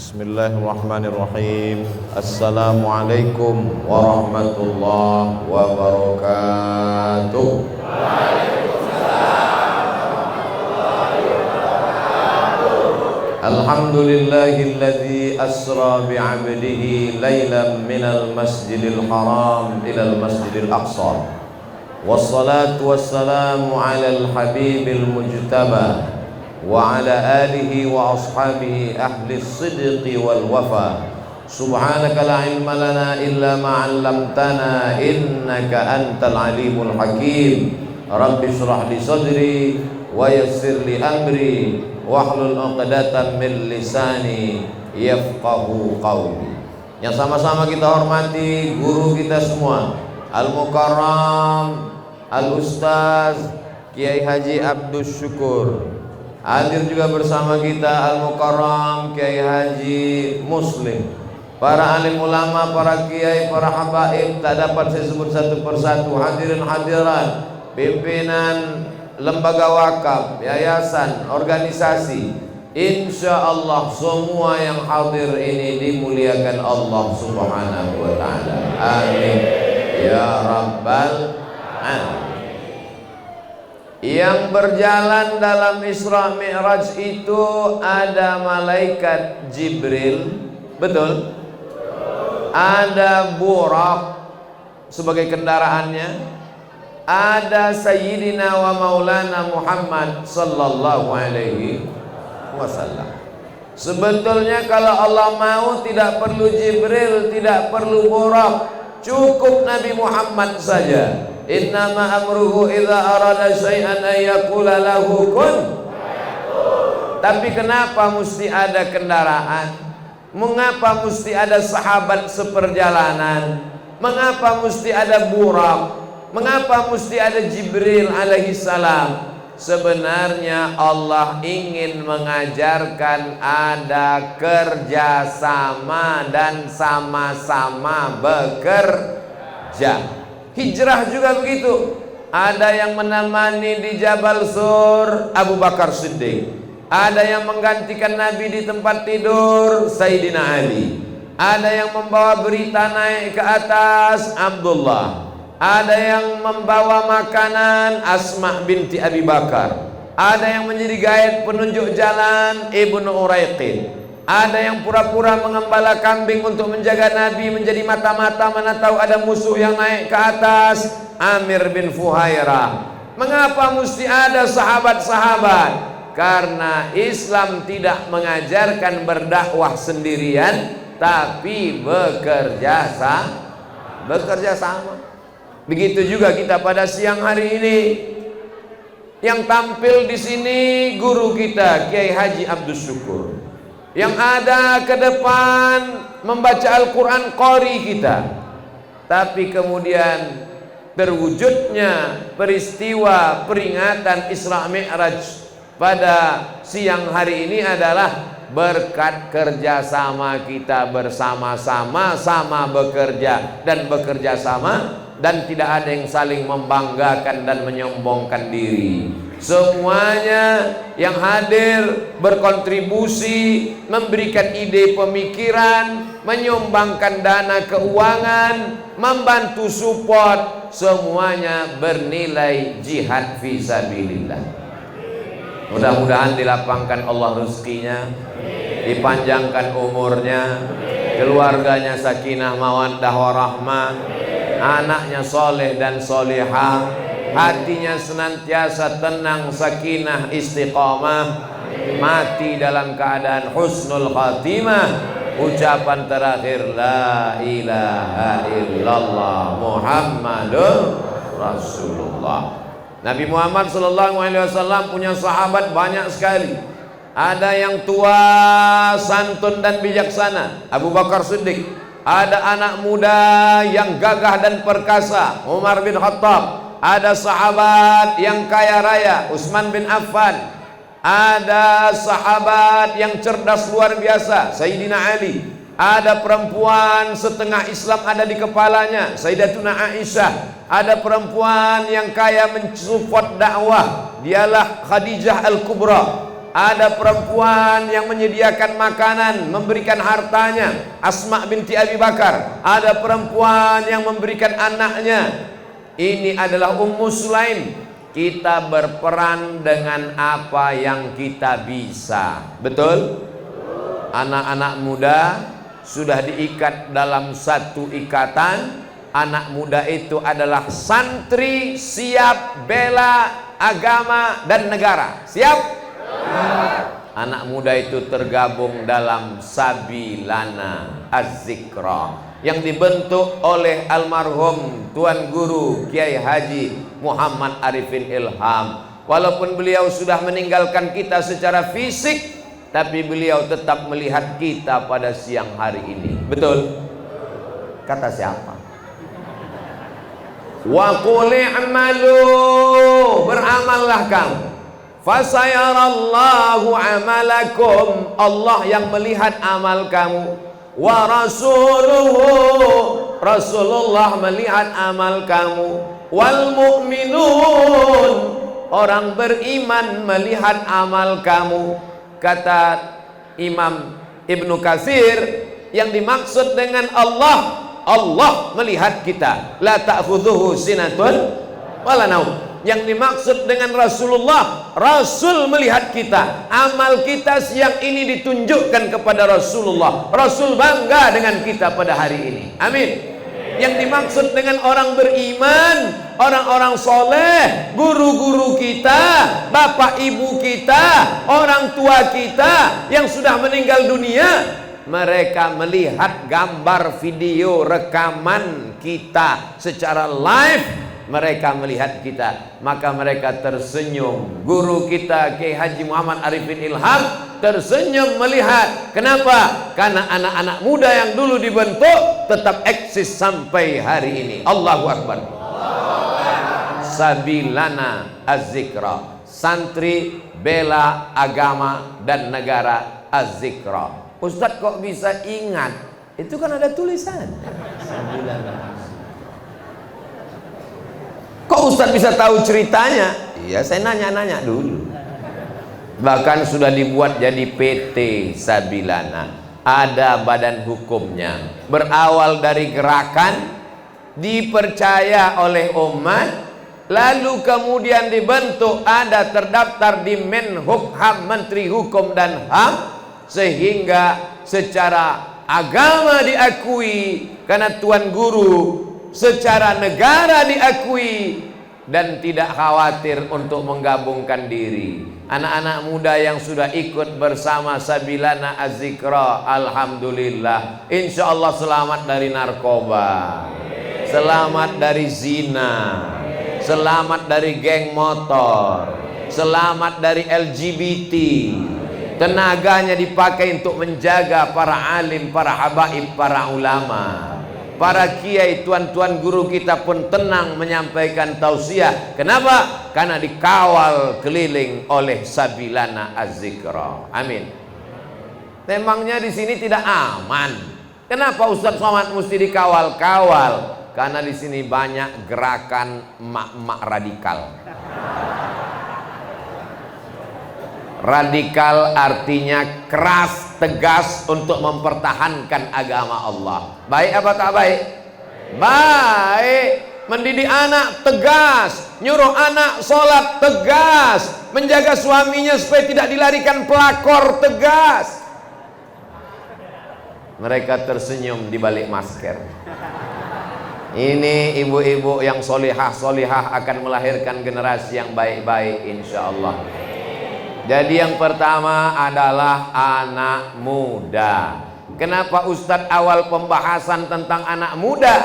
Bismillahirrahmanirrahim. Assalamualaikum warahmatullahi wabarakatuh. Alhamdulillahilladzi asra bi'abdihi laylan minal masjidil haram ilal masjidil aqsa. Wassalatu wassalamu alal habibil mujtaba wa ala alihi wa ashabihi ahli sidqi wal wafa. Subhanaka la ilma lana illa ma 'allamtana innaka antal alimul hakim. Rabbi shrah li sadri wa yassir li amri wahlul 'uqdatam min lisani yafqahu qawli. Yang sama-sama kita hormati guru kita semua, Al-Mukarram Al-Ustaz Kiai Haji Abdus Syukur. Hadir juga bersama kita Al-Mukarram Kiai Haji Muslim, para alim ulama, para kiai, para habaib, tak dapat saya sebut satu persatu. Hadirin hadirat, pimpinan lembaga wakaf, yayasan, organisasi, insya Allah semua yang hadir ini dimuliakan Allah Subhanahu wa ta'ala. Amin ya rabbal alamin. Yang berjalan dalam Isra Mi'raj itu ada malaikat Jibril, betul? Ada Buraq sebagai kendaraannya, ada Sayyidina wa Maulana Muhammad sallallahu alaihi wasallam. Sebetulnya kalau Allah mau tidak perlu Jibril, tidak perlu Buraq, cukup Nabi Muhammad saja. Innama amruhu idza arada syai'an ay yaqula lahu kun. Tapi kenapa mesti ada kendaraan? Mengapa mesti ada sahabat seperjalanan? Mengapa mesti ada Buraq? Mengapa mesti ada Jibril alaihi salam? Sebenarnya Allah ingin mengajarkan ada kerjasama dan sama-sama bekerja. Hijrah juga begitu. Ada yang menemani di Jabal Sur, Abu Bakar Siddiq. Ada yang menggantikan Nabi di tempat tidur, Sayyidina Ali. Ada yang membawa berita naik ke atas, Abdullah. Ada yang membawa makanan, Asma binti Abi Bakar. Ada yang menjadi gaib penunjuk jalan, Ibnu Uraiqid. Ada yang pura-pura mengembala kambing untuk menjaga Nabi, menjadi mata-mata, mana tahu ada musuh yang naik ke atas, Amir bin Fuhairah. Mengapa mesti ada sahabat-sahabat? Karena Islam tidak mengajarkan berdakwah sendirian, tapi bekerja sama. Begitu juga kita pada siang hari ini. Yang tampil di sini guru kita Kiai Haji Abdus Syukur. Yang ada ke depan membaca Al-Quran qari kita. Tapi kemudian terwujudnya peristiwa peringatan Isra Mi'raj pada siang hari ini adalah berkat kerjasama kita bersama-sama, sama bekerja dan bekerja sama, dan tidak ada yang saling membanggakan dan menyombongkan diri. Semuanya yang hadir berkontribusi, memberikan ide pemikiran, menyumbangkan dana keuangan, membantu support, semuanya bernilai jihad fisabilillah. Mudah-mudahan dilapangkan Allah rezekinya, dipanjangkan umurnya, keluarganya sakinah mawaddah warahmah, anaknya soleh dan solehah, hatinya senantiasa tenang, sakinah, istiqamah, mati dalam keadaan husnul khatimah. Ucapan terakhir la ilaha illallah Muhammadur Rasulullah. Nabi Muhammad SAW punya sahabat banyak sekali. Ada yang tua, santun dan bijaksana, Abu Bakar Siddiq. Ada anak muda yang gagah dan perkasa, Umar bin Khattab. Ada sahabat yang kaya raya, Utsman bin Affan. Ada sahabat yang cerdas luar biasa, Sayyidina Ali. Ada perempuan setengah Islam ada di kepalanya, Sayyidatuna Aisyah. Ada perempuan yang kaya mensupport dakwah, dialah Khadijah Al-Kubra. Ada perempuan yang menyediakan makanan, memberikan hartanya, Asma binti Abi Bakar. Ada perempuan yang memberikan anaknya, ini adalah Ummu Sulaim. Kita berperan dengan apa yang kita bisa. Betul? Anak-anak muda sudah diikat dalam satu ikatan. Anak muda itu adalah santri siap bela agama dan negara. Siap? Anak muda itu tergabung dalam Sabilana Az-Zikra yang dibentuk oleh almarhum Tuan Guru Kiai Haji Muhammad Arifin Ilham. Walaupun beliau sudah meninggalkan kita secara fisik, tapi beliau tetap melihat kita pada siang hari ini. Betul? Kata siapa? Wa qul i'malu, beramallah kamu. Fasayarallahu amalakum, Allah yang melihat amal kamu. Wa rasuluhu, Rasulullah melihat amal kamu. Wal mu'minun, orang beriman melihat amal kamu. Kata Imam Ibnu Katsir, yang dimaksud dengan Allah, Allah melihat kita. La ta'khudhuhu sinatun wala naum. Yang dimaksud dengan Rasulullah, Rasul melihat kita. Amal kita siang ini ditunjukkan kepada Rasulullah. Rasul bangga dengan kita pada hari ini. Amin. Yang dimaksud dengan orang beriman, orang-orang soleh, guru-guru kita, bapak ibu kita, orang tua kita yang sudah meninggal dunia, mereka melihat gambar, video, rekaman kita secara live. Mereka melihat kita, maka mereka tersenyum. Guru kita Kiai Haji Muhammad Arifin Ilham tersenyum melihat. Kenapa? Karena anak-anak muda yang dulu dibentuk tetap eksis sampai hari ini. Allahu Akbar. Sabilana Az-Zikra, santri bela agama dan negara Az-Zikra. Ustadz kok bisa ingat? Itu kan ada tulisan. Sabilana. Kok Ustadz bisa tahu ceritanya? Iya, saya nanya-nanya dulu. Bahkan sudah dibuat jadi PT Sabilana. Ada badan hukumnya. Berawal dari gerakan, dipercaya oleh umat, lalu kemudian dibentuk, ada terdaftar di Menhukham, Menteri Hukum dan HAM, sehingga secara agama diakui karena Tuan Guru, secara negara diakui, dan tidak khawatir untuk menggabungkan diri. Anak-anak muda yang sudah ikut bersama Sabilana Az-Zikra, alhamdulillah, insya Allah selamat dari narkoba, selamat dari zina, selamat dari geng motor, selamat dari LGBT. Tenaganya dipakai untuk menjaga para alim, para habaib, para ulama. Para kiai, tuan-tuan guru kita pun tenang menyampaikan tausiah. Kenapa? Karena dikawal keliling oleh Sabilana Az-Zikra. Amin. Memangnya di sini tidak aman? Kenapa Ustadz Somad mesti dikawal-kawal? Karena di sini banyak gerakan emak-emak radikal. Radikal artinya keras, tegas untuk mempertahankan agama Allah. Baik apa tak baik? Baik. Mendidik anak tegas, nyuruh anak sholat tegas, menjaga suaminya supaya tidak dilarikan pelakor tegas. Mereka tersenyum di balik masker. Ini ibu-ibu yang solihah akan melahirkan generasi yang baik-baik insya Allah. Jadi yang pertama adalah anak muda. Kenapa Ustadz awal pembahasan tentang anak muda?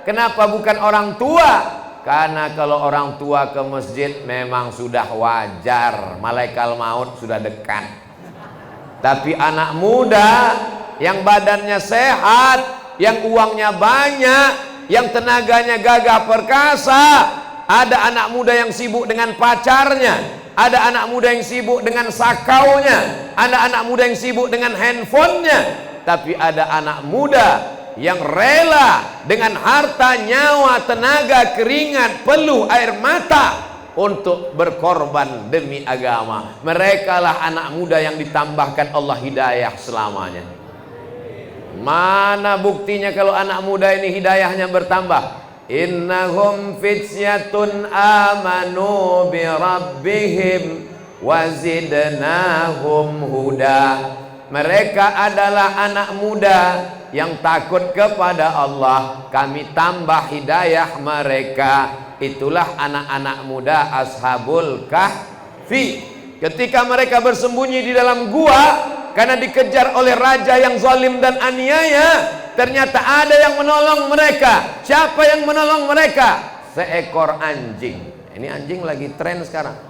Kenapa bukan orang tua? Karena kalau orang tua ke masjid memang sudah wajar, malaikat maut sudah dekat. Tapi anak muda yang badannya sehat, yang uangnya banyak, yang tenaganya gagah perkasa. Ada anak muda yang sibuk dengan pacarnya, ada anak muda yang sibuk dengan sakaunya, ada anak muda yang sibuk dengan handphonenya. Tapi ada anak muda yang rela dengan harta, nyawa, tenaga, keringat, peluh, air mata untuk berkorban demi agama. Mereka lah anak muda yang ditambahkan Allah hidayah selamanya. Mana buktinya kalau anak muda ini hidayahnya bertambah? Innahum fityatun amanu bi rabbihim wazidnahum huda. Mereka adalah anak muda yang takut kepada Allah, kami tambah hidayah mereka. Itulah anak-anak muda ashabul kahfi. Ketika mereka bersembunyi di dalam gua karena dikejar oleh raja yang zalim dan aniaya, ternyata ada yang menolong mereka. Siapa yang menolong mereka? Seekor anjing. Ini anjing lagi tren sekarang.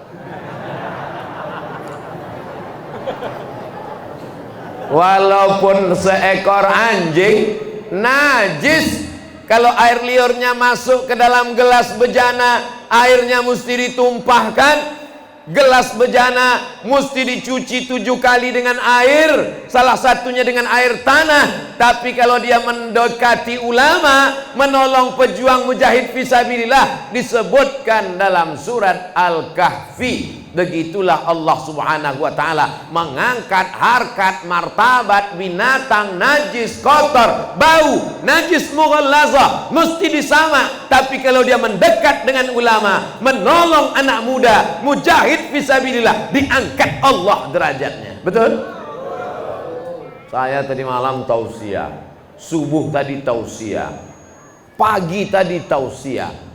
Walaupun seekor anjing najis, kalau air liurnya masuk ke dalam gelas bejana, airnya mesti ditumpahkan. Gelas bejana mesti dicuci 7 kali dengan air, salah satunya dengan air tanah. Tapi kalau dia mendekati ulama, menolong pejuang mujahid fisabilillah, disebutkan dalam surat Al-Kahfi. Begitulah Allah subhanahu wa ta'ala mengangkat harkat martabat binatang najis, kotor, bau, najis mughallazah, mesti disama. Tapi kalau dia mendekat dengan ulama, menolong anak muda, mujahid fisabilillah, diangkat Allah derajatnya. Betul? Saya tadi malam tausiah, subuh tadi tausiah, pagi tadi tausiah.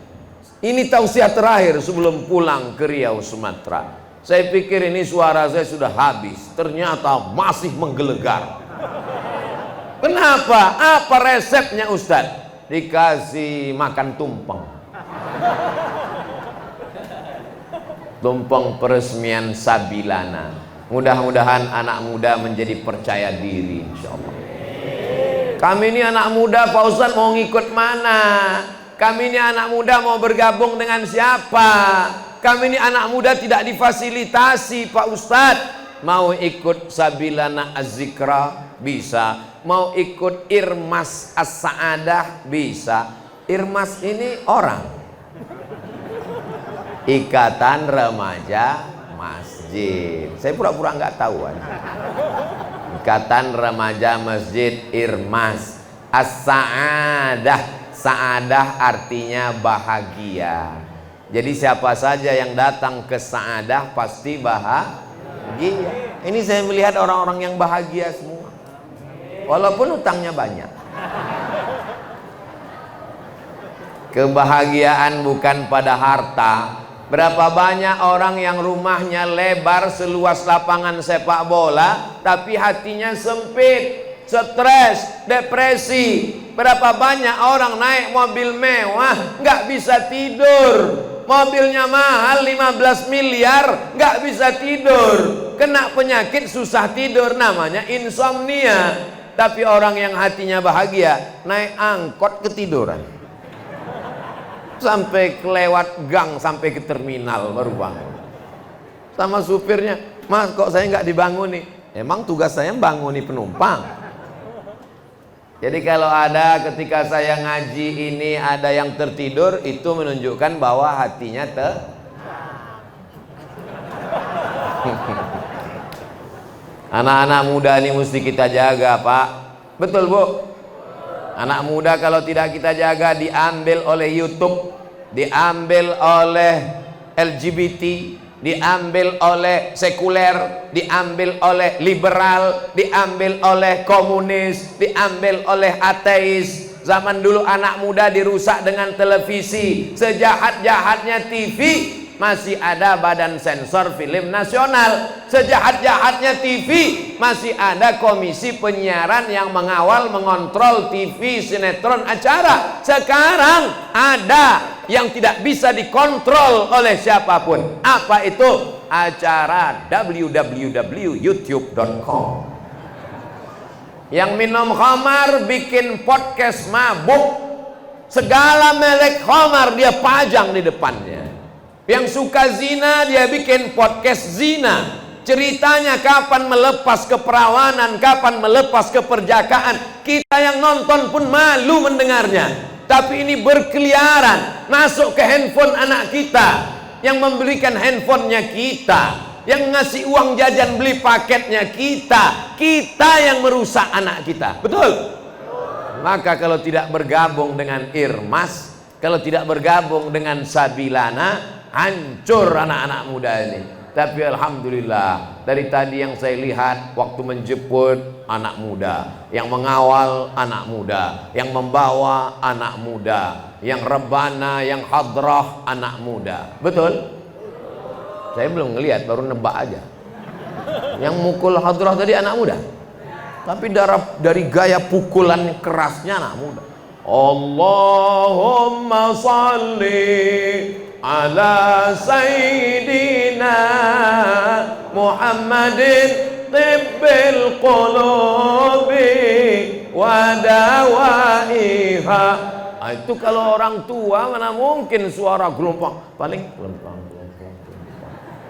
Ini tausiah terakhir sebelum pulang ke Riau, Sumatera. Saya pikir ini suara saya sudah habis, ternyata masih menggelegar. Kenapa? Apa resepnya Ustadz? Dikasih makan tumpeng. Tumpeng peresmian Sabilana. Mudah-mudahan anak muda menjadi percaya diri insya Allah. Kami ini anak muda Pak Ustadz mau ngikut mana? Kami ini anak muda mau bergabung dengan siapa? Kami ini anak muda tidak difasilitasi Pak Ustadz. Mau ikut Sabilana Az-Zikra bisa, mau ikut Irmas As-Sa'adah bisa. Irmas ini orang, Ikatan Remaja Masjid. Saya pura-pura nggak tahu aja. Ikatan Remaja Masjid Irmas As-Sa'adah. Sa'adah artinya bahagia. Jadi siapa saja yang datang ke Sa'adah pasti bahagia. Ini saya melihat orang-orang yang bahagia semua, walaupun utangnya banyak. Kebahagiaan bukan pada harta. Berapa banyak orang yang rumahnya lebar seluas lapangan sepak bola, tapi hatinya sempit, stres, depresi. Berapa banyak orang naik mobil mewah nggak bisa tidur, mobilnya mahal 15 miliar nggak bisa tidur, kena penyakit susah tidur, namanya insomnia. Tapi orang yang hatinya bahagia naik angkot ketiduran sampai kelewat gang, sampai ke terminal baru bangun. Sama supirnya, Mas kok saya nggak dibanguni? Emang tugas saya banguni penumpang. Jadi kalau ada ketika saya ngaji ini ada yang tertidur, itu menunjukkan bahwa hatinya Anak-anak muda ini mesti kita jaga Pak. Betul Bu? Anak muda kalau tidak kita jaga diambil oleh YouTube, diambil oleh LGBT, diambil oleh sekuler, diambil oleh liberal, diambil oleh komunis, diambil oleh ateis. Zaman dulu anak muda dirusak dengan televisi. Sejahat-jahatnya TV, masih ada badan sensor film nasional. Sejahat-jahatnya TV, masih ada komisi penyiaran yang mengawal, mengontrol TV, sinetron, acara. Sekarang ada yang tidak bisa dikontrol oleh siapapun. Apa itu? Acara www.youtube.com. Yang minum khamar bikin podcast mabuk, segala merek khamar dia pajang di depannya. Yang suka zina dia bikin podcast zina. Ceritanya kapan melepas keperawanan, kapan melepas keperjakaan. Kita yang nonton pun malu mendengarnya. Tapi ini berkeliaran masuk ke handphone anak kita, yang membelikan handphonenya kita, yang ngasih uang jajan beli paketnya kita. Kita yang merusak anak kita. Betul? Maka kalau tidak bergabung dengan Irmas, kalau tidak bergabung dengan Sabilana, hancur anak-anak muda ini. Tapi alhamdulillah, dari tadi yang saya lihat, waktu menjemput anak muda, yang mengawal anak muda, yang membawa anak muda, yang rebana, yang hadrah anak muda. Betul? Saya belum ngelihat, baru nebak aja. Yang mukul hadrah tadi anak muda, tapi dari gaya pukulan kerasnya anak muda. Allahumma salli ala sayyidina Muhammadin tibbil qulubi wa dawaiha. Itu kalau orang tua mana mungkin suara gelombang, paling gelombang,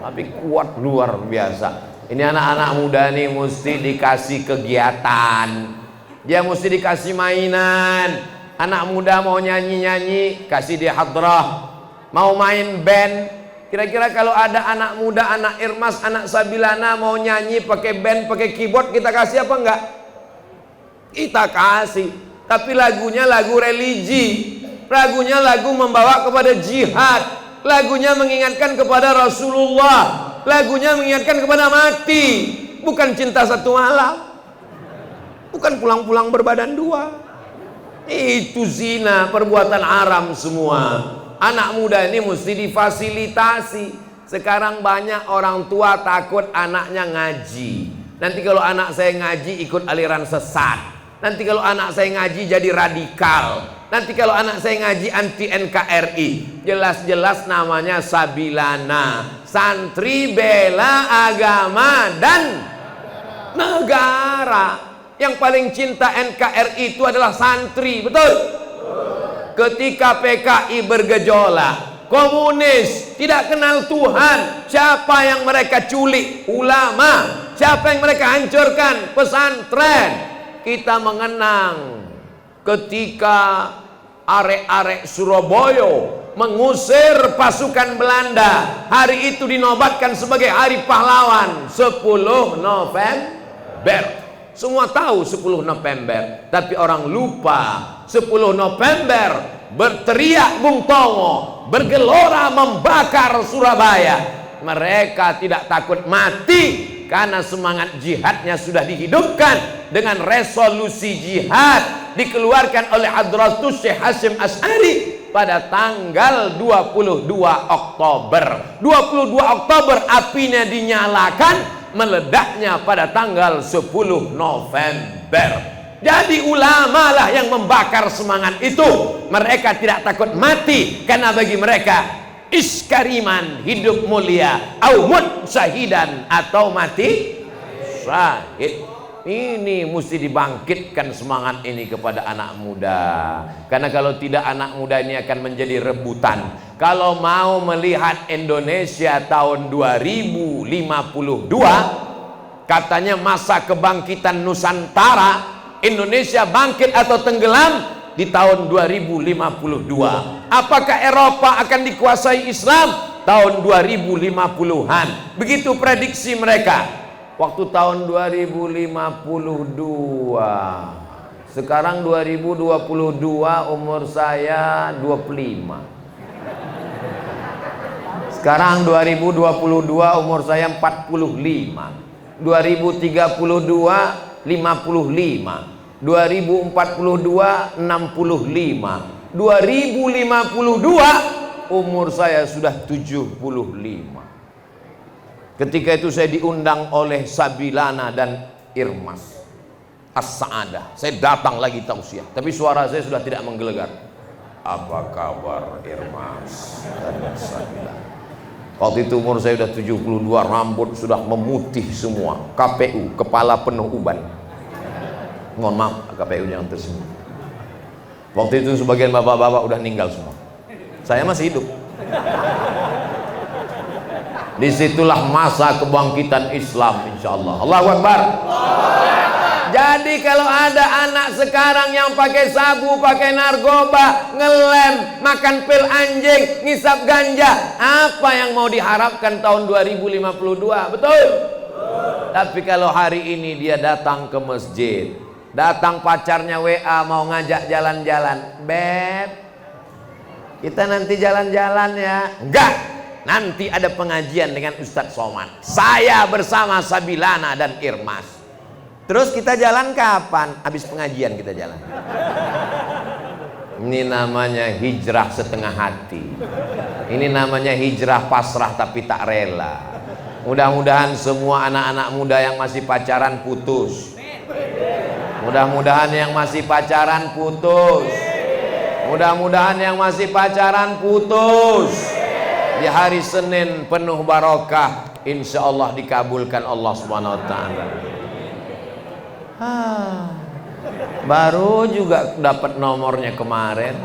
tapi kuat luar biasa. Ini anak-anak muda nih mesti dikasih kegiatan, dia mesti dikasih mainan. Anak muda mau nyanyi-nyanyi, kasih dia hadrah. Mau main band, kira-kira kalau ada anak muda, anak Irmas, anak Sabilana mau nyanyi pakai band, pakai keyboard, kita kasih apa enggak? Kita kasih. Tapi lagunya lagu religi, lagunya lagu membawa kepada jihad, lagunya mengingatkan kepada Rasulullah, lagunya mengingatkan kepada mati, bukan cinta satu malam, bukan pulang-pulang berbadan dua. Itu zina, perbuatan haram semua. Anak muda ini mesti difasilitasi. Sekarang banyak orang tua takut anaknya ngaji. Nanti kalau anak saya ngaji ikut aliran sesat. Nanti kalau anak saya ngaji jadi radikal. Nanti kalau anak saya ngaji anti NKRI. Jelas-jelas namanya Sabilana, santri bela agama dan negara. Yang paling cinta NKRI itu adalah santri. Betul? Ketika PKI bergejolak, komunis tidak kenal Tuhan, siapa yang mereka culik? Ulama. Siapa yang mereka hancurkan? Pesantren. Kita mengenang ketika arek-arek Surabaya mengusir pasukan Belanda. Hari itu dinobatkan sebagai hari pahlawan, 10 November. Semua tahu 10 November, tapi orang lupa 10 November berteriak Bung Tomo, bergelora membakar Surabaya. Mereka tidak takut mati karena semangat jihadnya sudah dihidupkan dengan resolusi jihad dikeluarkan oleh Hadratus Syekh Hasyim Asy'ari pada tanggal 22 Oktober. 22 Oktober apinya dinyalakan, meledaknya pada tanggal 10 November. Jadi ulama lah yang membakar semangat itu. Mereka tidak takut mati karena bagi mereka iskariman, hidup mulia, au mut syahidan, atau mati syahid. Ini mesti dibangkitkan semangat ini kepada anak muda. Karena kalau tidak, anak muda ini akan menjadi rebutan. Kalau mau melihat Indonesia tahun 2052, katanya masa kebangkitan Nusantara, Indonesia bangkit atau tenggelam di tahun 2052. Apakah Eropa akan dikuasai Islam? Tahun 2050-an. Begitu prediksi mereka. Waktu tahun 2052, sekarang 2022, umur saya 25. Sekarang 2022, umur saya 45. 2032 55. 2042 65, 2052 umur saya sudah 75. Ketika itu saya diundang oleh Sabilana dan Irmas As-Sa'adah. Saya datang lagi tausiah, tapi suara saya sudah tidak menggelegar. Apa kabar Irmas dan Sabilana? Waktu itu umur saya sudah 72, rambut sudah memutih semua. KPU, kepala penuh uban. Mohon maaf, KPU yang tersebut. Waktu itu sebagian bapak-bapak udah meninggal semua. Saya masih hidup. Disitulah masa kebangkitan Islam, insya Allah. Allahu Akbar. Jadi kalau ada anak sekarang yang pakai sabu, pakai narkoba, ngelem, makan pil anjing, ngisap ganja, apa yang mau diharapkan tahun 2052? Betul? Tapi kalau hari ini dia datang ke masjid, datang pacarnya WA mau ngajak jalan-jalan, Beb, kita nanti jalan-jalan ya. Enggak, nanti ada pengajian dengan Ustadz Somad, saya bersama Sabilana dan Irmas. Terus kita jalan kapan? Habis pengajian kita jalan. Ini namanya hijrah setengah hati. Ini namanya hijrah pasrah tapi tak rela. Mudah-mudahan semua anak-anak muda yang masih pacaran putus. Mudah-mudahan yang masih pacaran putus. Mudah-mudahan yang masih pacaran putus. Di hari Senin penuh barokah, insya Allah dikabulkan Allah Subhanahu wa Ta'ala. Baru juga dapat nomornya kemarin,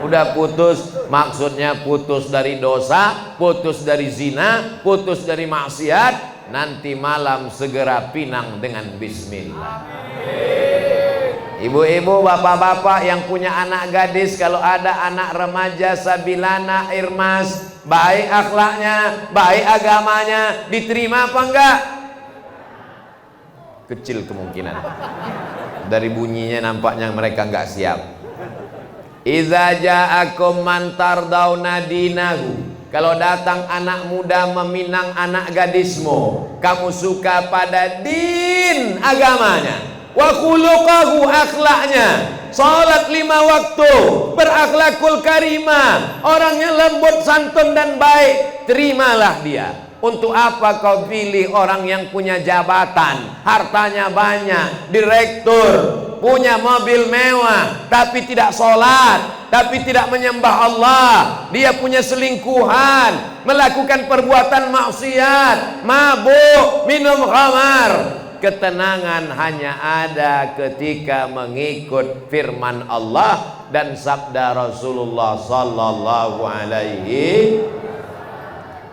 udah putus. Maksudnya putus dari dosa, putus dari zina, putus dari maksiat. Nanti malam segera pinang dengan bismillah. Ibu-ibu, bapak-bapak yang punya anak gadis, kalau ada anak remaja Sabilana, Irmas, baik akhlaknya, baik agamanya, diterima apa enggak? Kecil kemungkinan. Dari bunyinya nampaknya mereka nggak siap. Iza ja'akum man tardawna dinahu. Kalau datang anak muda meminang anak gadismu, kamu suka pada din agamanya, wa khuluqahu akhlaknya, salat 5 waktu, berakhlakul karimah, orangnya lembut, santun dan baik, terimalah dia. Untuk apa kau pilih orang yang punya jabatan, hartanya banyak, direktur, punya mobil mewah, tapi tidak sholat, tapi tidak menyembah Allah, dia punya selingkuhan, melakukan perbuatan maksiat, mabuk, minum khamar. Ketenangan hanya ada ketika mengikut firman Allah dan sabda Rasulullah sallallahu alaihi.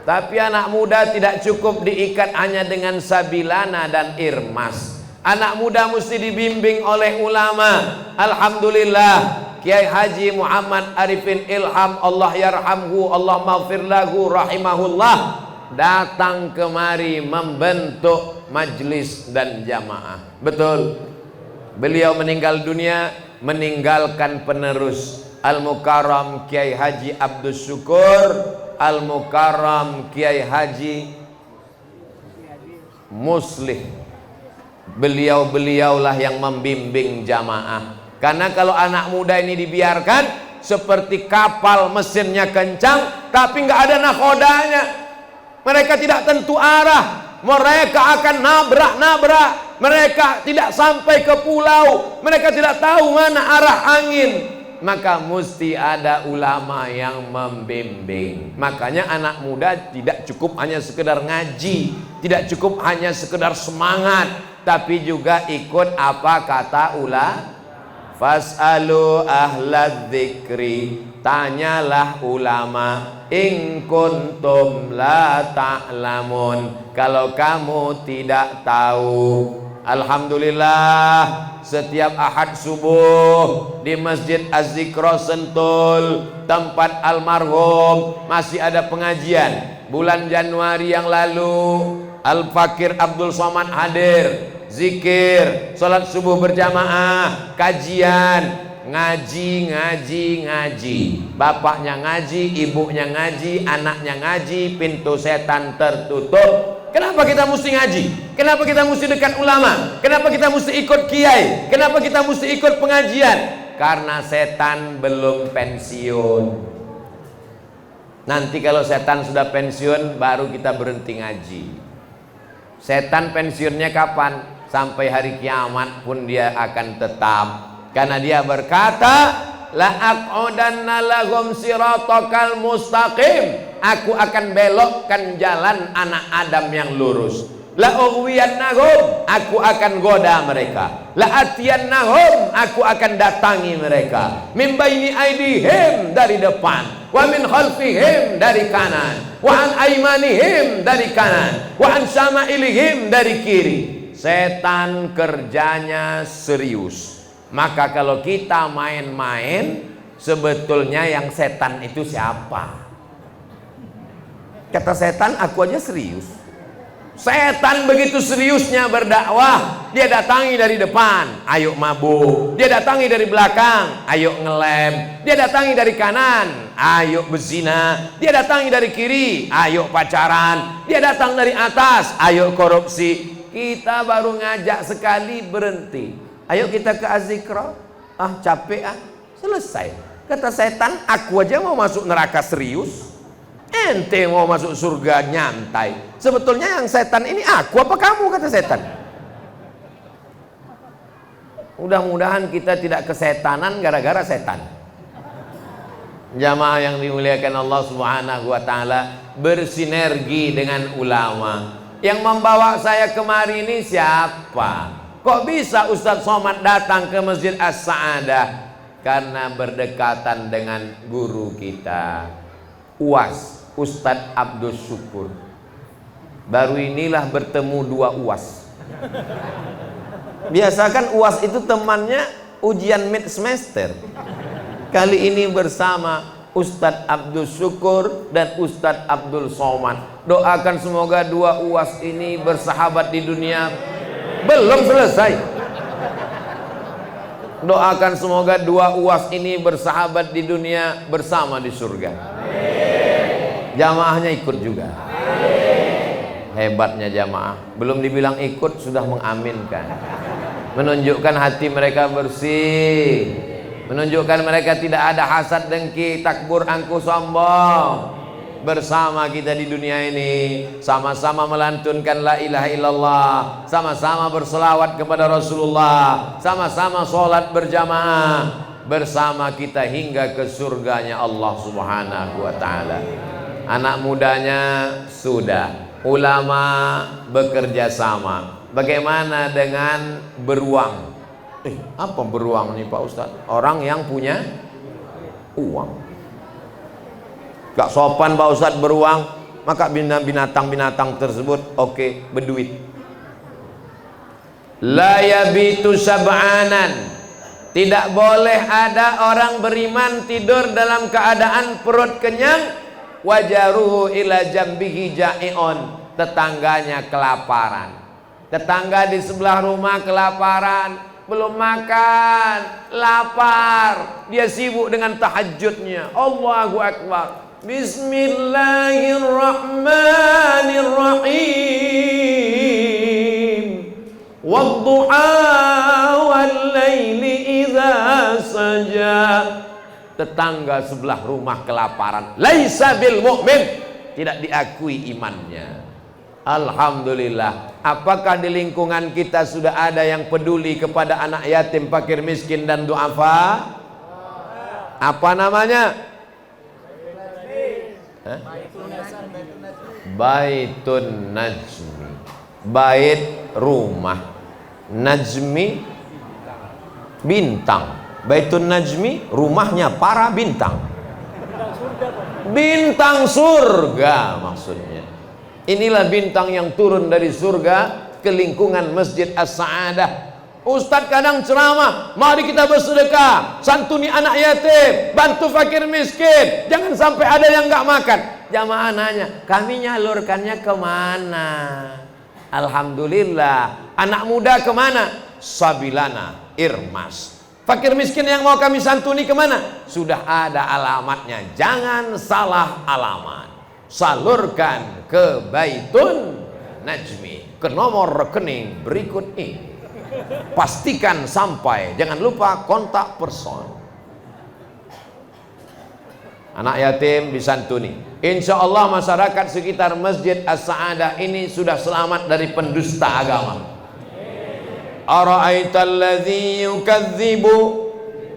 Tapi anak muda tidak cukup diikat hanya dengan Sabilana dan Irmas. Anak muda mesti dibimbing oleh ulama. Alhamdulillah, Kiai Haji Muhammad Arifin Ilham, Allah yarhamhu, Allah maghfir lahu, rahimahullah, datang kemari membentuk majlis dan jamaah. Betul. Beliau meninggal dunia meninggalkan penerus, Al-Mukarram Kiai Haji Abdus Syukur, Al-Mukarram Kiai Haji Muslih. Beliau-beliaulah yang membimbing jamaah. Karena kalau anak muda ini dibiarkan seperti kapal mesinnya kencang tapi nggak ada nakodanya, mereka tidak tentu arah, mereka akan nabrak-nabrak, mereka tidak sampai ke pulau, mereka tidak tahu mana arah angin. Maka mesti ada ulama yang membimbing. Makanya anak muda tidak cukup hanya sekedar ngaji, tidak cukup hanya sekedar semangat, tapi juga ikut apa kata ulama. Fas'alu ahlad dzikri, tanyalah ulama, in kuntum la ta'lamun, kalau kamu tidak tahu. Alhamdulillah, setiap Ahad subuh di Masjid Az-Zikra Sentul, tempat almarhum, masih ada pengajian. Bulan Januari yang lalu Al-Fakir Abdul Somad hadir, zikir, sholat subuh berjamaah, kajian, ngaji. Bapaknya ngaji, ibunya ngaji, anaknya ngaji, pintu setan tertutup. Kenapa kita mesti ngaji? Kenapa kita mesti dekat ulama? Kenapa kita mesti ikut kiai? Kenapa kita mesti ikut pengajian? Karena setan belum pensiun. Nanti kalau setan sudah pensiun, baru kita berhenti ngaji. Setan pensiunnya kapan? Sampai hari kiamat pun dia akan tetap. Karena dia berkata, la aq'udanna lahum siratakal mustaqim. Aku akan belokkan jalan anak Adam yang lurus. La ughwiyannahum, aku akan goda mereka. La atiyannahum, aku akan datangi mereka. Min baini aidihim, dari depan. Wa min khalfihim, dari kanan. Wa an aymanihim, dari kanan. Wa an syama'ilihim, dari kiri. Setan kerjanya serius. Maka kalau kita main-main, sebetulnya yang setan itu siapa? Kata setan, aku aja serius. Setan begitu seriusnya berdakwah, dia datangi dari depan, ayo mabuk. Dia datangi dari belakang, ayo ngelem. Dia datangi dari kanan, ayo berzina. Dia datangi dari kiri, ayo pacaran. Dia datang dari atas, ayo korupsi. Kita baru ngajak sekali berhenti. Ayo kita ke azikra. Ah capek ah, selesai. Kata setan, aku aja mau masuk neraka serius. Ente mau masuk surga nyantai. Sebetulnya yang setan ini aku apa kamu, kata setan. Mudah-mudahan kita tidak kesetanan gara-gara setan. Jamaah yang dimuliakan Allah Subhanahu wa taala, bersinergi dengan ulama. Yang membawa saya kemari ini siapa? Kok bisa Ustadz Somad datang ke Masjid As-Sa'adah? Karena berdekatan dengan guru kita, UAS, Ustadz Abdul Syukur. Baru inilah bertemu dua UAS. Biasa kan UAS itu temannya ujian mid semester. Kali ini bersama Ustadz Abdul Syukur dan Ustadz Abdul Somad. Doakan semoga dua UAS ini bersahabat di dunia. Belum selesai. Doakan semoga dua UAS ini bersahabat di dunia, bersama di surga. Jamaahnya ikut juga. Hebatnya jamaah, belum dibilang ikut sudah mengaminkan. Menunjukkan hati mereka bersih, menunjukkan mereka tidak ada hasad, dengki, takbur, angkuh, sombong. Bersama kita di dunia ini, sama-sama melantunkan la ilaha illallah, sama-sama berselawat kepada Rasulullah, sama-sama sholat berjamaah, bersama kita hingga ke surganya Allah Subhanahu wa ta'ala. Anak mudanya sudah, ulama bekerja sama. Bagaimana dengan beruang? Apa beruang nih Pak Ustadz? Orang yang punya uang. Gak sopan Pak Ustadz beruang, maka binatang-binatang tersebut oke, berduit. La yabitu sab'anan, tidak boleh ada orang beriman tidur dalam keadaan perut kenyang, wajaruhu ila jambihi ja'i'un, tetangganya kelaparan. Tetangga di sebelah rumah kelaparan, belum makan, lapar, dia sibuk dengan tahajudnya. Allahu Akbar. Bismillahirrahmanirrahim. Wadduha wal-laili idza saja. Tetangga sebelah rumah kelaparan, laisa bil mu'min, tidak diakui imannya. Alhamdulillah. Apakah di lingkungan kita sudah ada yang peduli kepada anak yatim, fakir, miskin dan du'afa? Apa namanya? Baitun Najmi. Bait rumah, Najmi bintang. Baitun Najmi rumahnya para bintang. Bintang surga maksudnya. Inilah bintang yang turun dari surga ke lingkungan Masjid As-Sa'adah. Ustadz kadang ceramah, mari kita bersedekah, santuni anak yatim, bantu fakir miskin, jangan sampai ada yang nggak makan. Jamaah nanya, kami nyalurkannya kemana? Alhamdulillah. Anak muda kemana? Sabilana, Irmas. Fakir miskin yang mau kami santuni kemana? Sudah ada alamatnya, jangan salah alamat. Salurkan ke Baitun Najmi ke nomor rekening berikut ini. Pastikan sampai, jangan lupa kontak person. Anak yatim disantuni. Insya Allah masyarakat sekitar Masjid As-Sa'adah ini sudah selamat dari pendusta agama. Ara'aital ladzi yukadzibu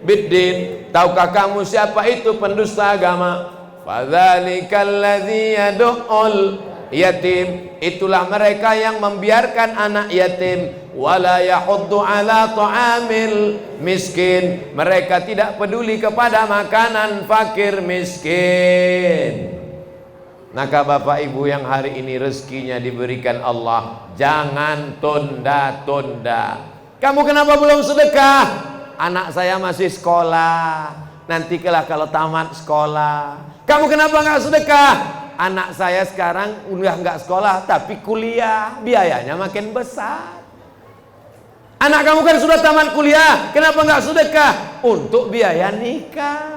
biddin. Tahukah kamu siapa itu pendusta agama? Fadzalikal ladzi yad'ul yatim. Itulah mereka yang membiarkan anak yatim. Wala yahuddu ala ta'amil miskin. Mereka tidak peduli kepada makanan fakir miskin. Maka bapak ibu yang hari ini rezekinya diberikan Allah, jangan tunda-tunda. Kamu kenapa belum sedekah? Anak saya masih sekolah, nanti kalau tamat sekolah. Kamu kenapa nggak sedekah? Anak saya sekarang udah nggak sekolah tapi kuliah, biayanya makin besar. Anak kamu kan sudah tamat kuliah, kenapa nggak sedekah? Untuk biaya nikah.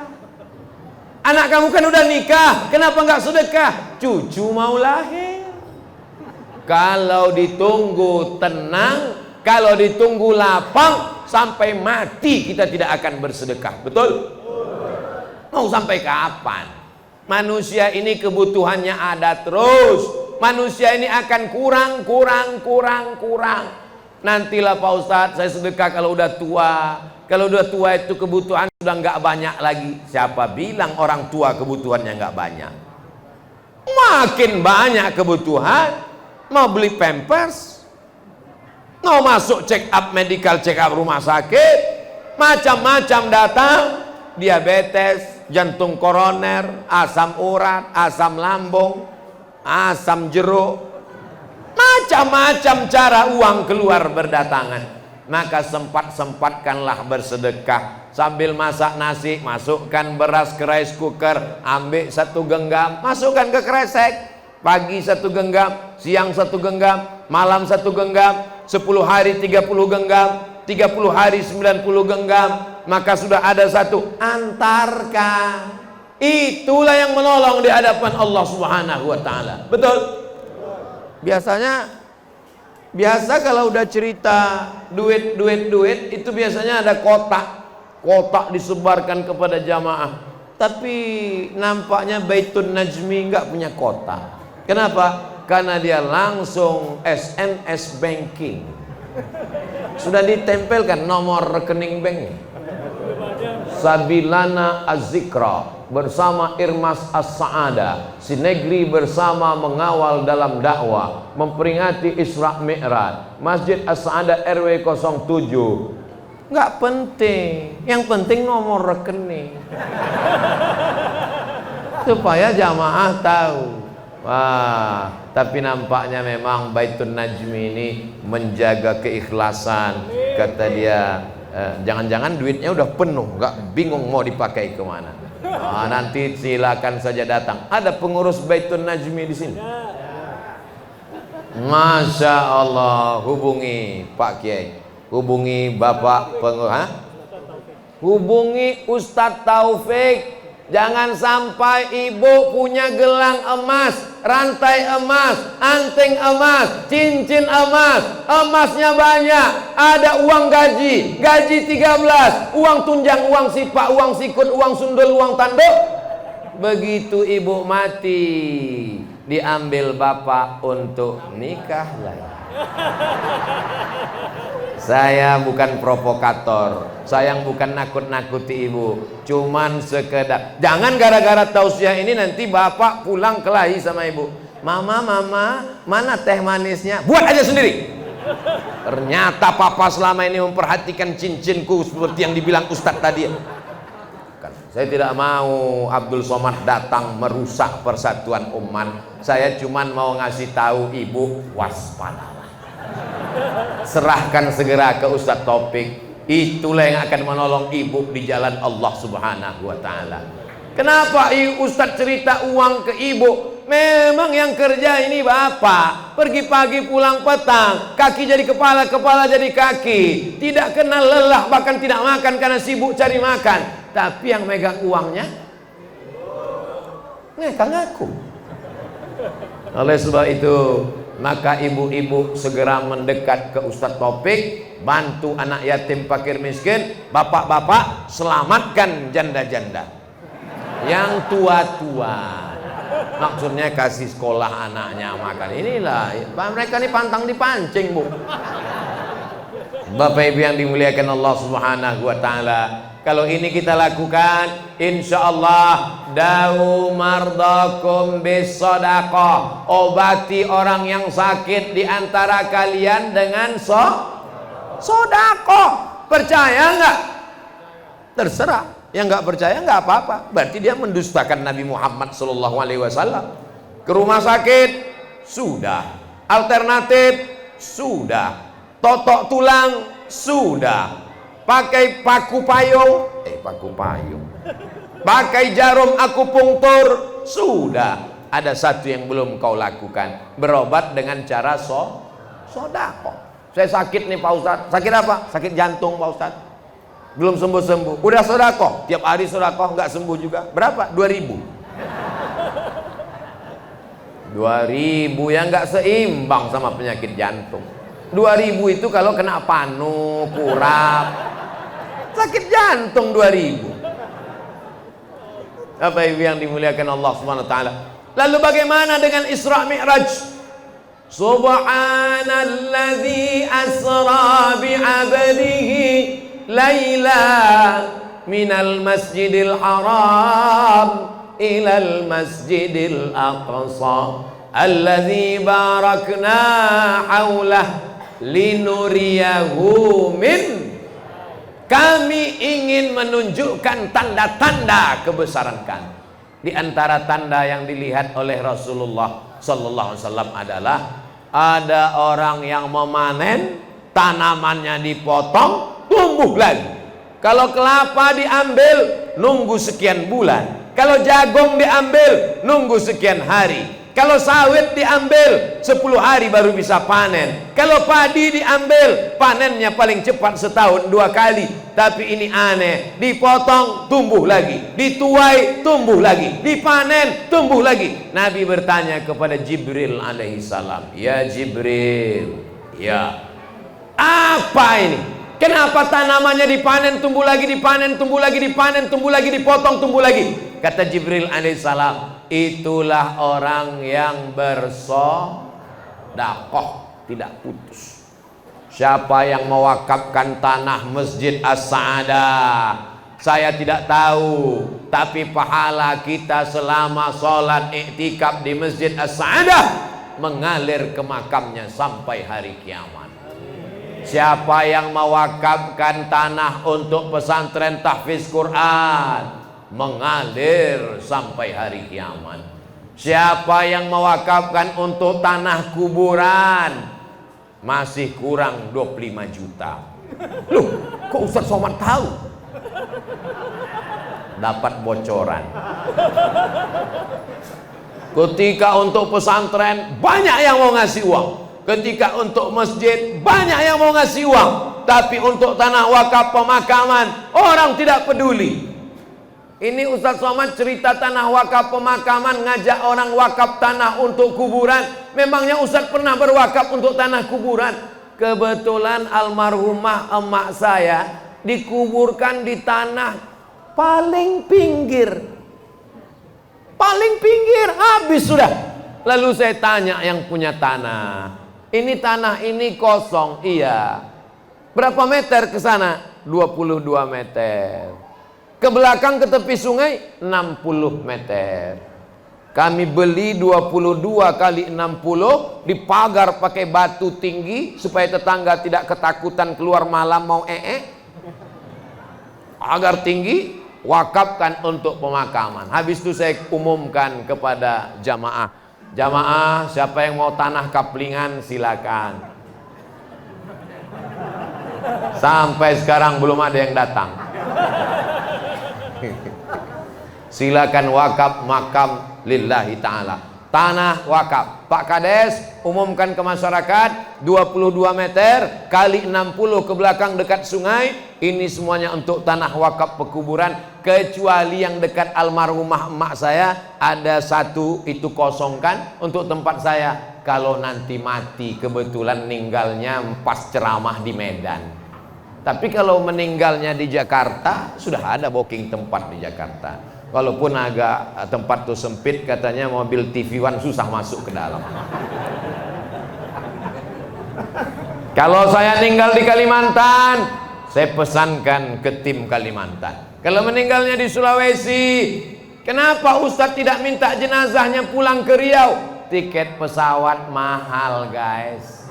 Anak kamu kan udah nikah, kenapa nggak sedekah? Cucu mau lahir. Kalau ditunggu tenang, kalau ditunggu lapang, sampai mati kita tidak akan bersedekah. Betul? Mau sampai kapan? Manusia ini kebutuhannya ada terus. Manusia ini akan kurang. Nantilah Pak Ustadz, saya sedekah kalau udah tua. Kalau udah tua itu kebutuhan sudah nggak banyak lagi. Siapa bilang orang tua kebutuhannya nggak banyak? Makin banyak kebutuhan. Mau beli pampers, mau masuk check up, medical check up rumah sakit, macam-macam datang. Diabetes, jantung koroner, asam urat, asam lambung, asam jeruk, macam-macam cara uang keluar berdatangan. Maka sempat-sempatkanlah bersedekah. Sambil masak nasi, masukkan beras ke rice cooker, ambil 1 genggam, masukkan ke kresek. Pagi 1 genggam, siang 1 genggam, malam 1 genggam, 10 hari 30 genggam, 30 hari 90 genggam. Maka sudah ada 1, antarkan. Itulah yang menolong di hadapan Allah Subhanahu wa ta'ala. Betul? Biasa kalau udah cerita duit itu biasanya ada kotak disebarkan kepada jamaah. Tapi nampaknya Baitun Najmi nggak punya kotak. Kenapa? Karena dia langsung SMS banking. Sudah ditempelkan nomor rekening banknya. Sabilana Az-Zikra bersama Irmas As-Sa'adah, Sinegri bersama mengawal dalam dakwah, memperingati Isra Mi'raj, Masjid As-Sa'adah RW 07. Nggak penting, yang penting nomor rekening supaya jamaah tahu. Wah, tapi nampaknya memang Baitun Najmi ini menjaga keikhlasan. Kata dia, jangan-jangan duitnya udah penuh, nggak bingung mau dipakai kemana. Nanti silakan saja datang. Ada pengurus Baitun Najmi di sini. Masya Allah, hubungi Pak Kiai, hubungi Bapak pengurus, hubungi Ustadz Taufik. Jangan sampai ibu punya gelang emas, rantai emas, anting emas, cincin emas, emasnya banyak, ada uang gaji 13, uang tunjang, uang sipak, uang sikut, uang sundul, uang tanduk. Begitu ibu mati, diambil bapak untuk nikah lagi. Saya bukan provokator, saya bukan nakut-nakuti ibu, cuman sekedar jangan gara-gara tausiah ini nanti bapak pulang kelahi sama ibu. Mama, mana teh manisnya? Buat aja sendiri. Ternyata papa selama ini memperhatikan cincinku seperti yang dibilang Ustadz tadi. Saya tidak mau Abdul Somad datang merusak persatuan umat. Saya cuman mau ngasih tahu ibu, waspadalah. Serahkan segera ke Ustadz Taufik. Itulah yang akan menolong ibu di jalan Allah Subhanahu wa ta'ala. Kenapa Ustadz cerita uang ke ibu? Memang yang kerja ini bapak, pergi pagi pulang petang, kaki jadi kepala, kepala jadi kaki, tidak kenal lelah, bahkan tidak makan karena sibuk cari makan. Tapi yang megang uangnya ngaku. Oleh sebab itu Maka ibu-ibu segera mendekat ke Ustadz Taufik, bantu anak yatim fakir miskin. Bapak-bapak selamatkan janda-janda yang tua-tua. Maksudnya kasih sekolah anaknya makan. Inilah mereka ini pantang dipancing, Bu. Bapak Ibu yang dimuliakan Allah Subhanahu wa taala, kalau ini kita lakukan, insya Allah da'u mardakum bisadaqah, obati orang yang sakit di antara kalian dengan sedekah. Percaya enggak? Terserah. Yang enggak percaya enggak apa-apa. Berarti dia mendustakan Nabi Muhammad SAW. Ke rumah sakit sudah, alternatif sudah, totok tulang sudah, pakai paku payung, pakai jarum akupunktur sudah. Ada satu yang belum kau lakukan, berobat dengan cara sedekah. Saya sakit nih Pak Ustadz. Sakit apa? Sakit jantung Pak Ustadz. Belum sembuh-sembuh. Udah sedekah, tiap hari sedekah nggak sembuh juga. Berapa? 2.000. 2.000 yang nggak seimbang sama penyakit jantung. 2.000 itu kalau kena panu, kurap, sakit jantung 2.000. Apa ibu yang dimuliakan Allah Subhanahu wa taala? Lalu bagaimana dengan Isra Mi'raj? Subhanalladzi asra bi 'abdihi laila minal masjidil haram ilal masjidil aqsa alladzi barakna haulah linuriyahu min. Kami ingin menunjukkan tanda-tanda kebesaran kami. Di antara tanda yang dilihat oleh Rasulullah sallallahu alaihi wasallam adalah ada orang yang memanen, tanamannya dipotong, tumbuh lagi. Kalau kelapa diambil, nunggu sekian bulan. Kalau jagung diambil, nunggu sekian hari. Kalau sawit diambil 10 hari baru bisa panen. Kalau padi diambil, panennya paling cepat setahun 2 kali. Tapi ini aneh, dipotong tumbuh lagi, dituai tumbuh lagi, dipanen tumbuh lagi. Nabi bertanya kepada Jibril alaihissalam, ya Jibril, ya apa ini? Kenapa tanamannya dipanen tumbuh lagi, dipanen tumbuh lagi, dipanen tumbuh lagi, dipotong tumbuh lagi? Kata Jibril alaihissalam, itulah orang yang bersedekah tidak putus. Siapa yang mewakafkan tanah Masjid As-Sa'adah? Saya tidak tahu, tapi pahala kita selama sholat iktikaf di Masjid As-Sa'adah mengalir ke makamnya sampai hari kiamat. Siapa yang mewakafkan tanah untuk pesantren tahfiz Quran, mengalir sampai hari kiamat. Siapa yang mewakafkan untuk tanah kuburan, masih kurang 25 juta. Loh, kok Ustaz Somad tahu? Dapat bocoran. Ketika untuk pesantren banyak yang mau ngasih uang, ketika untuk masjid banyak yang mau ngasih uang, tapi untuk tanah wakaf pemakaman orang tidak peduli. Ini Ustaz Somad cerita tanah wakaf pemakaman, ngajak orang wakaf tanah untuk kuburan. Memangnya Ustaz pernah berwakaf untuk tanah kuburan? Kebetulan almarhumah emak saya dikuburkan di tanah paling pinggir. Paling pinggir, habis sudah. Lalu saya tanya yang punya tanah, ini tanah ini kosong? Iya. Berapa meter ke sana? 22 meter. Ke belakang ke tepi sungai 60 meter. Kami beli 22 kali 60, dipagar pakai batu tinggi supaya tetangga tidak ketakutan keluar malam mau Pagar tinggi, wakafkan untuk pemakaman. Habis itu saya umumkan kepada jamaah. Jamaah, siapa yang mau tanah kaplingan silakan. Sampai sekarang belum ada yang datang. Silakan wakaf makam lillahi ta'ala. tanah wakaf. Pak Kades umumkan ke masyarakat 22 meter kali 60 ke belakang dekat sungai. Ini semuanya untuk tanah wakaf pekuburan, kecuali yang dekat almarhumah emak saya ada satu, itu kosongkan untuk tempat saya. Kalau nanti mati kebetulan meninggalnya pas ceramah di Medan. Tapi kalau meninggalnya di Jakarta sudah ada booking tempat di Jakarta. Walaupun agak tempat tuh sempit, katanya mobil TV One susah masuk ke dalam. Kalau saya meninggal di Kalimantan, saya pesankan ke tim Kalimantan. Kalau meninggalnya di Sulawesi, kenapa Ustadz tidak minta jenazahnya pulang ke Riau? Tiket pesawat mahal, guys.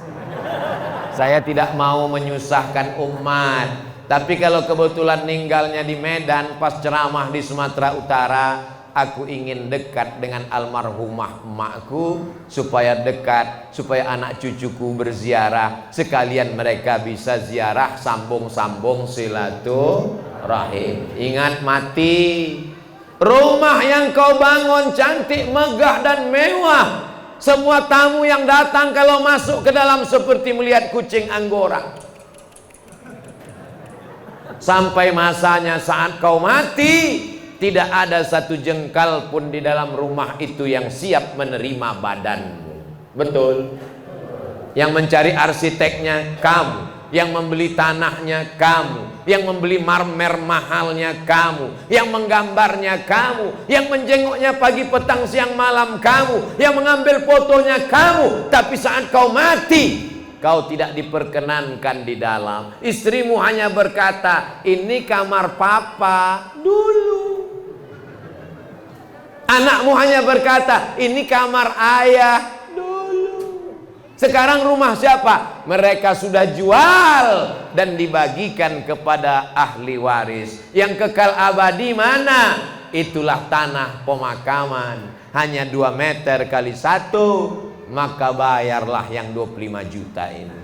Saya tidak mau menyusahkan umat. Tapi kalau kebetulan meninggalnya di Medan pas ceramah di Sumatera Utara, aku ingin dekat dengan almarhumah emakku, supaya dekat, supaya anak cucuku berziarah, sekalian mereka bisa ziarah, sambung-sambung silaturahim. Ingat mati, rumah yang kau bangun cantik, megah dan mewah. Semua tamu yang datang kalau masuk ke dalam seperti melihat kucing Anggora. Sampai masanya saat kau mati, tidak ada satu jengkal pun di dalam rumah itu yang siap menerima badanmu. Betul? Yang mencari arsiteknya kamu, yang membeli tanahnya kamu, yang membeli marmer mahalnya kamu, yang menggambarnya kamu, yang menjenguknya pagi petang siang malam kamu, yang mengambil fotonya kamu. Tapi saat kau mati, kau tidak diperkenankan di dalam. Istrimu hanya berkata, ini kamar papa dulu. Anakmu hanya berkata, ini kamar ayah dulu. Sekarang rumah siapa? Mereka sudah jual dan dibagikan kepada ahli waris. Yang kekal abadi mana? Itulah tanah pemakaman. Hanya 2 meter kali 1. Maka bayarlah yang 25 juta ini.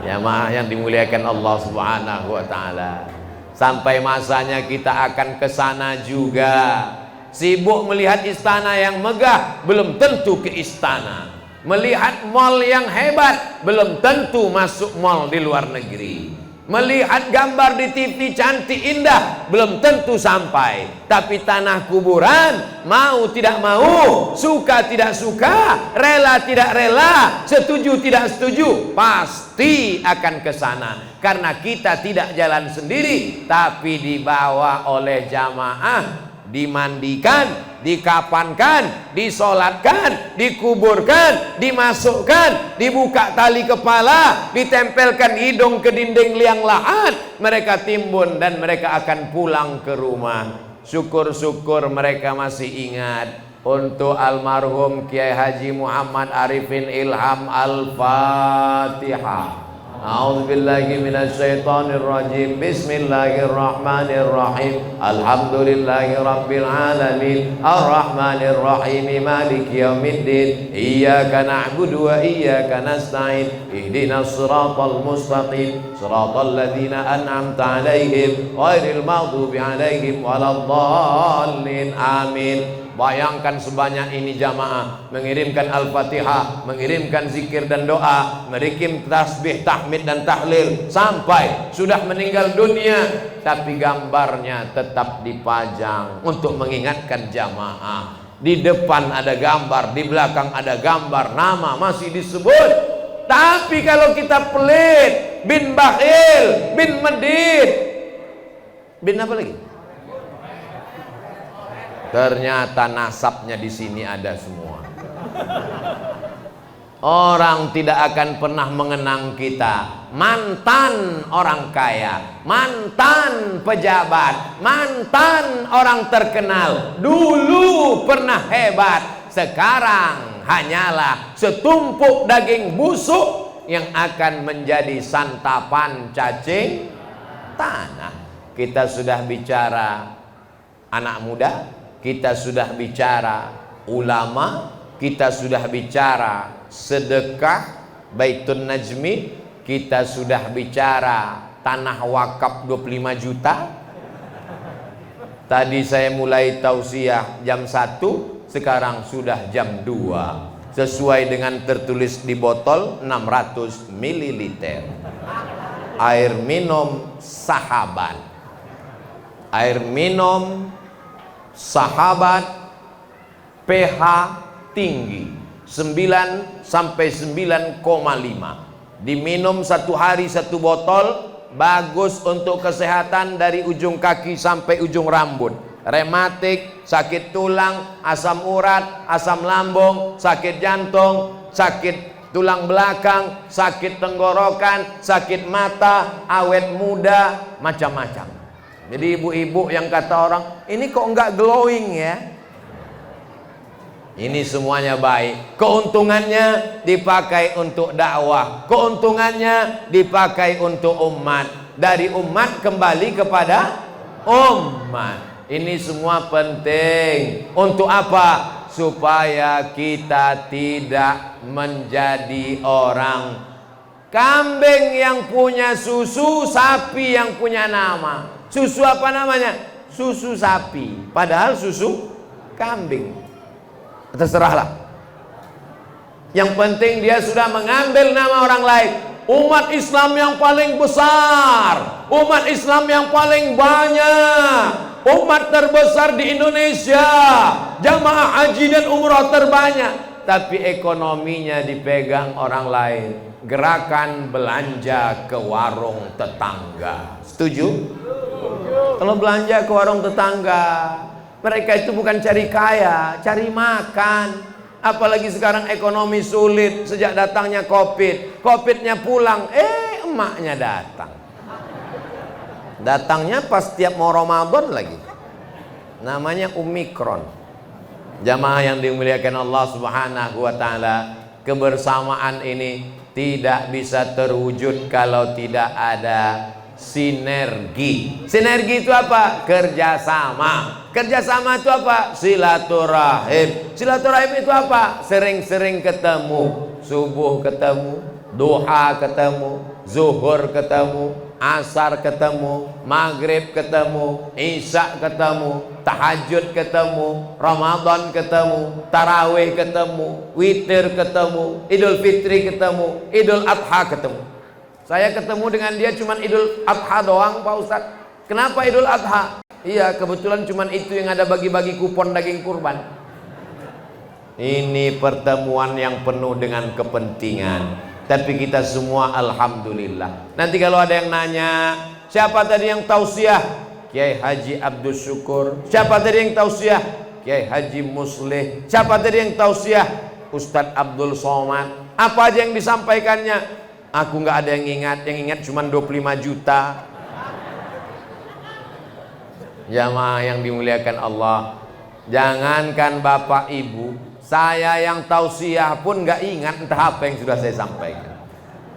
Ya maaf yang dimuliakan Allah Subhanahu wa taala. Sampai masanya kita akan ke sana juga. Sibuk melihat istana yang megah, belum tentu ke istana. Melihat mall yang hebat, belum tentu masuk mall di luar negeri. Melihat gambar di TV cantik indah, belum tentu sampai. Tapi tanah kuburan, mau tidak mau, suka tidak suka, rela tidak rela, setuju tidak setuju, pasti akan ke sana. Karena kita tidak jalan sendiri, tapi dibawa oleh jamaah, dimandikan, dikapankan, disolatkan, dikuburkan, dimasukkan, dibuka tali kepala, ditempelkan hidung ke dinding liang lahat. Mereka timbun dan mereka akan pulang ke rumah. Syukur-syukur mereka masih ingat. Untuk almarhum Kiai Haji Muhammad Arifin Ilham, Al-Fatihah. A'udzubillahi minasyaitonirrajim. Bismillahirrahmanirrahim. Alhamdulillahi rabbil alamin. Arrahmanirrahim. Maliki yaumiddin. Iyyaka na'budu wa iyyaka nasta'in. Ihdinas siratal mustaqim. Siratal ladzina an'amta 'alaihim ghairil maghdubi 'alaihim waladdallin. Amin. Bayangkan sebanyak ini jamaah mengirimkan Al-Fatihah, mengirimkan zikir dan doa, mengirim tasbih, tahmid dan tahlil sampai sudah meninggal dunia, tapi gambarnya tetap dipajang untuk mengingatkan jamaah. Di depan ada gambar, di belakang ada gambar, nama masih disebut. Tapi kalau kita pelit, bin bakhil, bin medit, bin apa lagi? Ternyata nasabnya di sini ada semua. Orang tidak akan pernah mengenang kita. Mantan orang kaya, mantan pejabat, mantan orang terkenal. Dulu pernah hebat, sekarang hanyalah setumpuk daging busuk yang akan menjadi santapan cacing tanah. Kita sudah bicara anak muda, kita sudah bicara ulama, kita sudah bicara sedekah Baitun Najmi, kita sudah bicara tanah wakaf 25 juta. Tadi saya mulai tausiah jam 1, sekarang sudah jam 2. Sesuai dengan tertulis di botol 600 ml. Air minum Sahabat. Air minum Sahabat, pH tinggi 9 sampai 9,5. Diminum satu hari satu botol, bagus untuk kesehatan dari ujung kaki sampai ujung rambut. Rematik, sakit tulang, asam urat, asam lambung, sakit jantung, sakit tulang belakang, sakit tenggorokan, sakit mata, awet muda, macam-macam. Jadi ibu-ibu yang kata orang, ini kok enggak glowing ya? Ini semuanya baik. Keuntungannya dipakai untuk dakwah, keuntungannya dipakai untuk umat, dari umat kembali kepada umat. Ini semua penting. Untuk apa? Supaya kita tidak menjadi orang kambing yang punya susu, sapi yang punya nama. Susu apa namanya? Susu sapi, padahal susu kambing. Terserahlah. Yang penting dia sudah mengambil nama orang lain. Umat Islam yang paling besar, umat Islam yang paling banyak, umat terbesar di Indonesia, jamaah haji dan umrah terbanyak, tapi ekonominya dipegang orang lain. Gerakan belanja ke warung tetangga. Setuju? Kalau belanja ke warung tetangga, mereka itu bukan cari kaya, cari makan. Apalagi sekarang ekonomi sulit sejak datangnya Covid. Covidnya pulang, emaknya datang. Datangnya pas tiap mau Ramadan lagi. Namanya Omikron. Jamaah yang dimuliakan Allah Subhanahu wa taala, kebersamaan ini tidak bisa terwujud kalau tidak ada sinergi. Sinergi itu apa? Kerjasama. Kerjasama itu apa? Silaturahim. Silaturahim itu apa? Sering-sering ketemu. Subuh ketemu, duha ketemu, zuhur ketemu, asar ketemu, maghrib ketemu, isya ketemu, tahajud ketemu, Ramadan ketemu, tarawih ketemu, witir ketemu, Idul Fitri ketemu, Idul Adha ketemu. Saya ketemu dengan dia cuman Idul Adha doang, Pak Ustadz. Kenapa Idul Adha? Iya, kebetulan cuman itu yang ada bagi-bagi kupon daging kurban. Ini pertemuan yang penuh dengan kepentingan. Tapi kita semua alhamdulillah. Nanti kalau ada yang nanya, siapa tadi yang tausiah? Kiai Haji Abdul Syukur. Siapa tadi yang tausiah? Kiai Haji Muslih. Siapa tadi yang tausiah? Ustadz Abdul Somad. Apa aja yang disampaikannya? Aku nggak ada yang ingat cuma 25 juta. Jamaah yang dimuliakan Allah, jangankan bapak ibu, saya yang tausiah pun nggak ingat entah apa yang sudah saya sampaikan.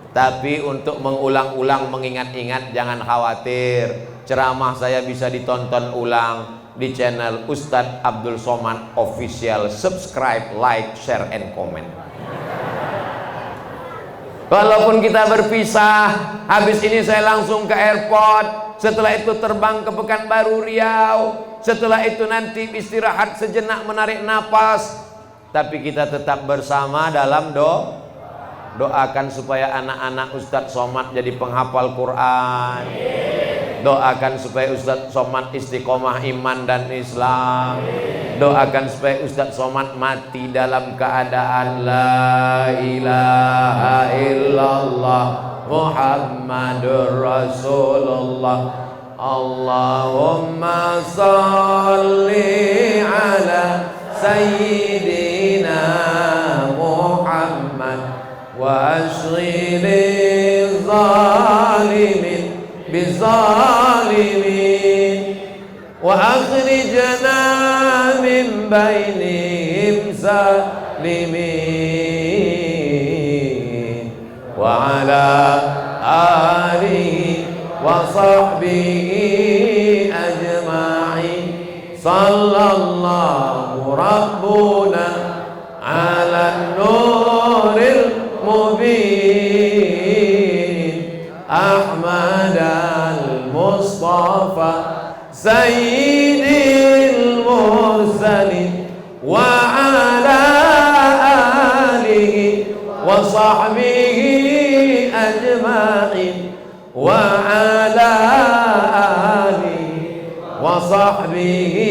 Tapi untuk mengulang-ulang, mengingat-ingat, jangan khawatir. Ceramah saya bisa ditonton ulang di channel Ustadz Abdul Somad Official. Subscribe, like, share, and comment. Walaupun kita berpisah, habis ini saya langsung ke airport, setelah itu terbang ke Pekanbaru Riau, setelah itu nanti istirahat sejenak menarik napas, tapi kita tetap bersama dalam doakan supaya anak-anak Ustadz Somad jadi penghafal Quran. Doakan supaya Ustadz Somad istiqomah iman dan Islam. Doakan supaya Ustadz Somad mati dalam keadaan la ilaha illallah Muhammadur Rasulullah. Allahumma salli ala sayyidina Muhammad wa ashghil zalimin bizalimin wa akhrijna min bainihim salimin wa ala alihi wa sahbihi ajma'in. Sallallahu rabbuna ala nuril mubin Ahmad al-Mustafa sayyidil mursalin wa sahbihi ajma'in wa ala alihi wa sahbihi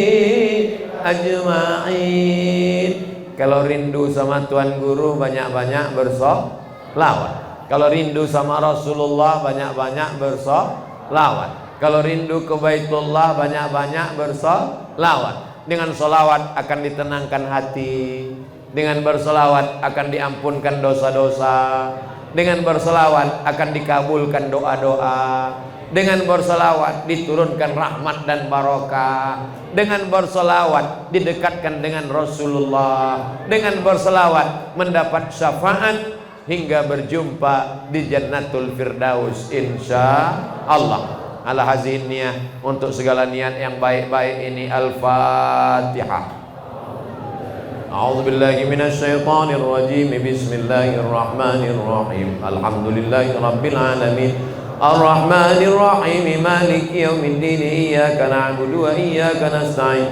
ajma'in. Kalau rindu sama Tuan Guru banyak-banyak bersolawat. Kalau rindu sama Rasulullah banyak-banyak bersolawat. Kalau rindu ke Baitullah banyak-banyak bersolawat. Dengan solawat akan ditenangkan hati. Dengan bersolawat akan diampunkan dosa-dosa. Dengan bersolawat akan dikabulkan doa-doa. Dengan bersolawat diturunkan rahmat dan barokah. Dengan bersolawat didekatkan dengan Rasulullah. Dengan bersolawat mendapat syafaat hingga berjumpa di Jannatul Firdaus insya Allah. Ala hazin niyah, untuk segala niat yang baik-baik ini. Al-Fatihah. A'udzu billahi minasy syaithanir rajim. Bismillahirrahmanirrahim. Alhamdulillahi rabbil alamin. Ar-Rahmanir Rahim. Maliki yaumiddin. Iyyaka na'budu wa iyyaka nasta'in.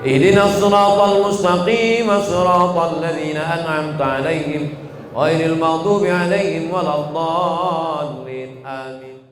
Ihdinas siratal mustaqim, siratal ladzina an'amta 'alaihim ghairil maghdubi 'alaihim waladdallin. Amin.